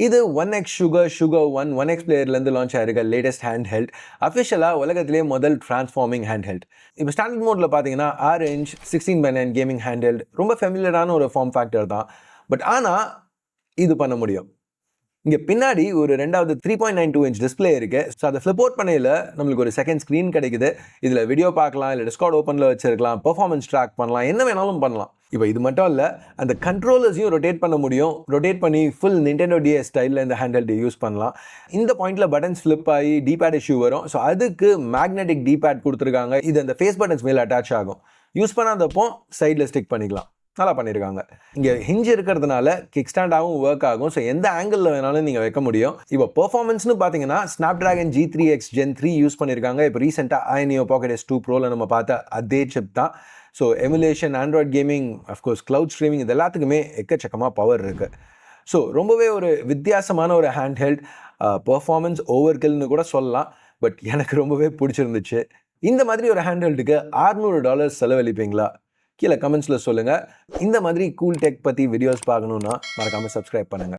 இது 1x Sugar One 1x பிளேயர்லேருந்து launch ஆயிருக்க லேட்டஸ்ட் ஹேண்ட் ஹெல்ட். அஃபிஷியலாக உலகத்திலே முதல் டிரான்ஸ்ஃபார்மிங் ஹேண்ட் ஹெல்ட். இப்போ ஸ்டாண்டர்ட் மோடில் பார்த்தீங்கன்னா 6" 16:9 கேமிங் ஹேண்ட் ஹெல்ட் ரொம்ப ஃபெமிலியரான ஒரு ஃபார்ம் ஃபேக்டர் தான். பட் ஆனால் இது பண்ண முடியும். இங்கே பின்னாடி ஒரு ரெண்டாவது 3.92 இன்ச் டிஸ்பிளே இருக்குது. ஸோ அதை ஃப்ளிப் அவுட் பண்ணையில் நம்மளுக்கு ஒரு செகண்ட் ஸ்க்ரீன் கிடைக்குது. இதில் வீடியோ பார்க்கலாம், இல்லை டிஸ்கார்ட் ஓப்பனில் வச்சிருக்கலாம், பெர்ஃபார்மன்ஸ் ட்ராக் பண்ணலாம், என்ன வேணாலும் பண்ணலாம். இப்போ இது மட்டும் இல்லை, அந்த கண்ட்ரோலர்ஸையும் ரொட்டேட் பண்ண முடியும். ரொட்டேட் பண்ணி ஃபுல் Nintendo DS ஸ்டைலில் இந்த ஹேண்ட் யூஸ் பண்ணலாம். இந்த பாயிண்டில் பட்டன்ஸ் ஃப்ளிப் ஆகி டிபேட் இஷ்யூ வரும். ஸோ அதுக்கு மேக்னெட்டிக் டிபேட் கொடுத்துருக்காங்க. இது அந்த ஃபேஸ் பட்டன்ஸ் மேலே அட்டாச் ஆகும். யூஸ் பண்ணாதப்போ சைடில் ஸ்டிக் பண்ணிக்கலாம். நல்லா பண்ணியிருக்காங்க. இங்கே ஹிஞ்ச் இருக்கிறதுனால கிக் ஸ்டாண்டாகவும் ஒர்க் ஆகும். ஸோ எந்த ஆங்கிளில் வேணாலும் நீங்கள் வைக்க முடியும். இப்போ பெர்ஃபார்மன்ஸ்னு பார்த்தீங்கன்னா Snapdragon G3X Gen 3 யூஸ் பண்ணியிருக்காங்க. இப்போ ரீசெண்டாக Aioneo Pocket S2 Proவில் நம்ம பார்த்த அதே சிப் தான். So emulation, Android gaming, of course cloud streaming, இது எல்லாத்துக்குமே எக்கச்சக்கமாக பவர் இருக்குது. ஸோ ரொம்பவே ஒரு வித்தியாசமான ஒரு ஹேண்ட் ஹெல்ட். பெர்ஃபார்மன்ஸ் ஓவர் கில்னு கூட சொல்லலாம். பட் எனக்கு ரொம்பவே பிடிச்சிருந்துச்சு. இந்த மாதிரி ஒரு ஹேண்ட் ஹெல்ட்டுக்கு $600 செலவழிப்பீங்களா? கீழே கமெண்ட்ஸில் சொல்லுங்கள். இந்த மாதிரி கூல் டெக் பற்றி வீடியோஸ் பார்க்கணுன்னா மறக்காமல் சப்ஸ்கிரைப் பண்ணுங்கள்.